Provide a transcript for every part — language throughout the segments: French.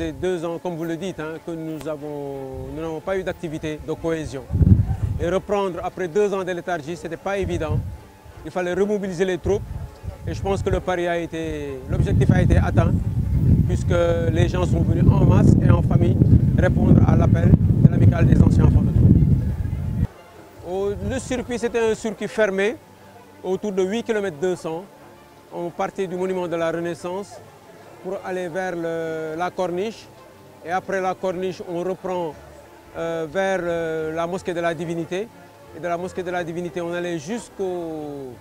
C'est 2 ans, comme vous le dites, que nous n'avons pas eu d'activité de cohésion. Et reprendre après 2 ans de léthargie, ce n'était pas évident. Il fallait remobiliser les troupes. Et je pense que l'objectif a été atteint, puisque les gens sont venus en masse et en famille répondre à l'appel de l'amicale des anciens enfants de troupe. Le circuit, c'était un circuit fermé, autour de 8 km 200. On partait du monument de la Renaissance pour aller vers la Corniche. Et après la Corniche, on reprend vers la mosquée de la Divinité. Et de la mosquée de la Divinité, on allait jusqu'au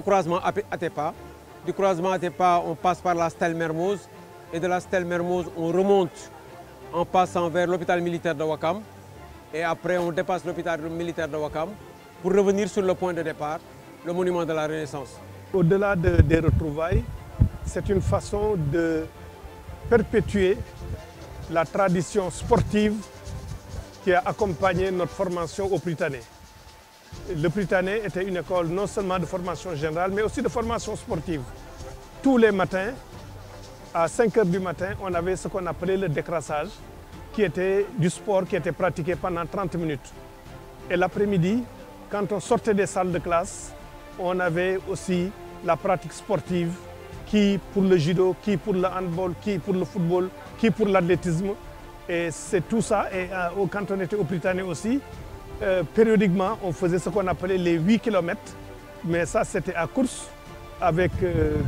croisement Atepa. Du croisement Atepa, on passe par la Stèle Mermoz. Et de la Stèle Mermoz, on remonte en passant vers l'hôpital militaire de Ouakam. Et après, on dépasse l'hôpital militaire de Ouakam pour revenir sur le point de départ, le monument de la Renaissance. Au-delà des retrouvailles, c'est une façon de perpétuer la tradition sportive qui a accompagné notre formation au Prytanée. Le Prytanée était une école non seulement de formation générale, mais aussi de formation sportive. Tous les matins, à 5 h du matin, on avait ce qu'on appelait le décrassage, qui était du sport qui était pratiqué pendant 30 minutes. Et l'après-midi, quand on sortait des salles de classe, on avait aussi la pratique sportive, qui pour le judo, qui pour le handball, qui pour le football, qui pour l'athlétisme. Et c'est tout ça. Et quand on était au Prytanée aussi, périodiquement, on faisait ce qu'on appelait les 8 km. Mais ça, c'était à course, avec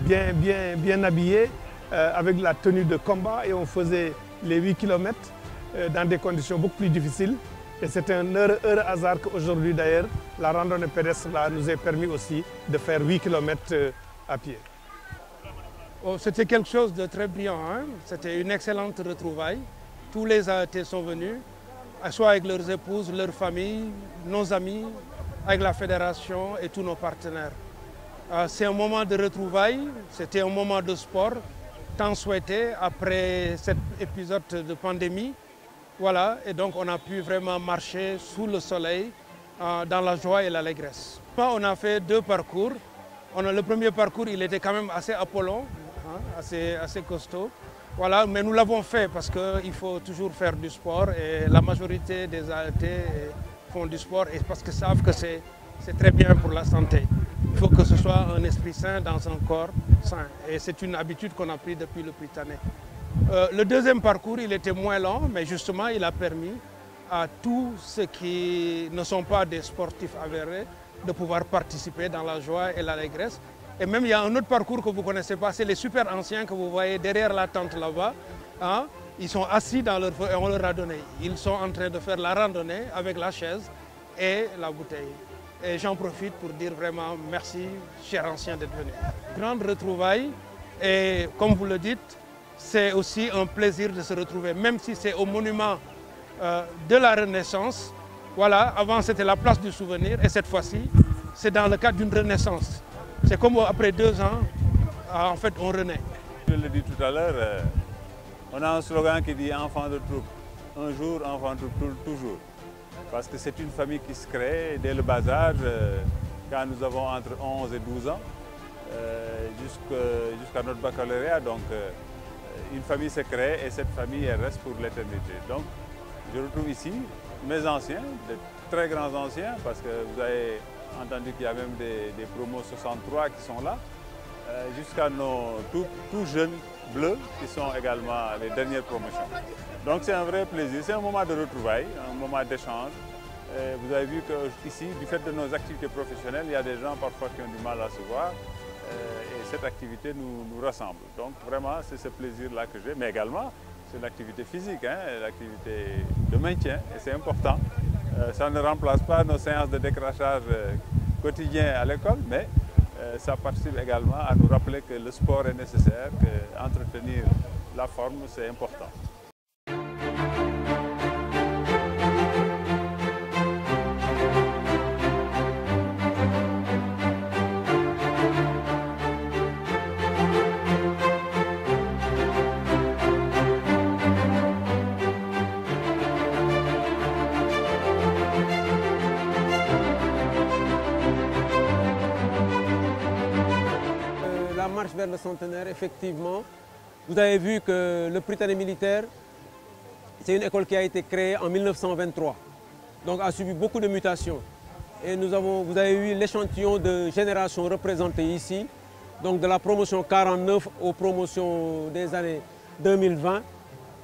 bien habillé, avec la tenue de combat. Et on faisait les 8 km dans des conditions beaucoup plus difficiles. Et c'est un heureux hasard qu'aujourd'hui, d'ailleurs, la randonnée pédestre là, nous ait permis aussi de faire 8 km à pied. Oh, c'était quelque chose de très brillant. C'était une excellente retrouvaille. Tous les AET sont venus, soit avec leurs épouses, leurs familles, nos amis, avec la fédération et tous nos partenaires. C'est un moment de retrouvailles, c'était un moment de sport, tant souhaité après cet épisode de pandémie. Voilà, et donc on a pu vraiment marcher sous le soleil, dans la joie et l'allégresse. On a fait 2 parcours. Le premier parcours, il était quand même assez apollon, assez costaud. Voilà, mais nous l'avons fait parce qu'il faut toujours faire du sport et la majorité des AET font du sport et parce qu'ils savent que c'est très bien pour la santé. Il faut que ce soit un esprit sain dans un corps sain et c'est une habitude qu'on a prise depuis le Prytanée. Le deuxième parcours, il était moins lent, mais justement, il a permis à tous ceux qui ne sont pas des sportifs avérés de pouvoir participer dans la joie et l'allégresse. Et même, il y a un autre parcours que vous ne connaissez pas, c'est les super anciens que vous voyez derrière la tente là-bas. Ils sont assis dans leur feu et on leur a donné. Ils sont en train de faire la randonnée avec la chaise et la bouteille. Et j'en profite pour dire vraiment merci, chers anciens, d'être venus. Grande retrouvaille et comme vous le dites, c'est aussi un plaisir de se retrouver, même si c'est au monument de la Renaissance. Voilà, avant c'était la place du souvenir et cette fois-ci, c'est dans le cadre d'une renaissance. C'est comme après 2 ans, en fait, on renaît. Je l'ai dit tout à l'heure, on a un slogan qui dit « enfant de troupe ». Un jour, enfant de troupe, toujours. Parce que c'est une famille qui se crée dès le bas âge, quand nous avons entre 11 et 12 ans, jusqu'à notre baccalauréat. Donc, une famille se crée et cette famille elle reste pour l'éternité. Donc, je retrouve ici mes anciens, de très grands anciens, parce que vous avez entendu qu'il y a même des promos 63 qui sont là, jusqu'à nos tout jeunes bleus qui sont également les dernières promotions. Donc c'est un vrai plaisir, c'est un moment de retrouvailles, un moment d'échange. Vous avez vu qu'ici, du fait de nos activités professionnelles, il y a des gens parfois qui ont du mal à se voir et cette activité nous rassemble. Donc vraiment c'est ce plaisir-là que j'ai, mais également c'est l'activité physique, l'activité de maintien et c'est important. Ça ne remplace pas nos séances de décrachage quotidien à l'école, mais ça participe également à nous rappeler que le sport est nécessaire, qu'entretenir la forme c'est important. La marche vers le centenaire, effectivement, Vous avez vu que le Prytanée militaire, c'est une école qui a été créée en 1923, donc a subi beaucoup de mutations. Et vous avez eu l'échantillon de générations représentées ici, donc de la promotion 49 aux promotions des années 2020.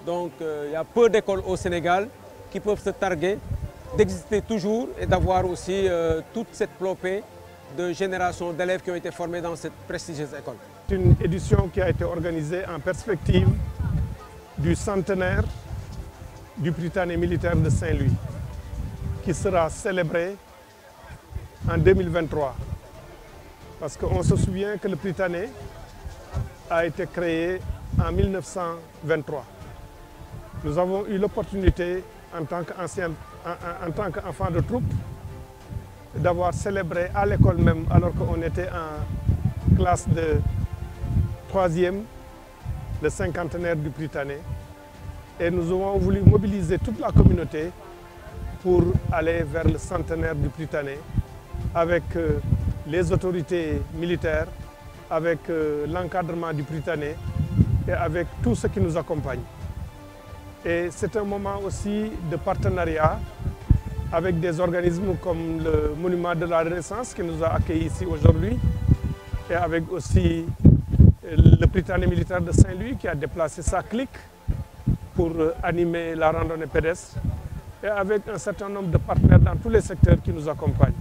Donc il y a peu d'écoles au Sénégal qui peuvent se targuer d'exister toujours et d'avoir aussi toute cette flopée de générations d'élèves qui ont été formés dans cette prestigieuse école. C'est une édition qui a été organisée en perspective du centenaire du Prytanée militaire de Saint-Louis, qui sera célébré en 2023. Parce qu'on se souvient que le Prytanée a été créé en 1923. Nous avons eu l'opportunité, en tant qu'enfant de troupe, d'avoir célébré à l'école même, alors qu'on était en classe de 3e, le cinquantenaire du Prytanée. Et nous avons voulu mobiliser toute la communauté pour aller vers le centenaire du Prytanée avec les autorités militaires, avec l'encadrement du Prytanée et avec tous ceux qui nous accompagnent. Et c'est un moment aussi de partenariat avec des organismes comme le Monument de la Renaissance qui nous a accueillis ici aujourd'hui et avec aussi le Prytanée militaire de Saint-Louis qui a déplacé sa clique pour animer la randonnée pédestre et avec un certain nombre de partenaires dans tous les secteurs qui nous accompagnent.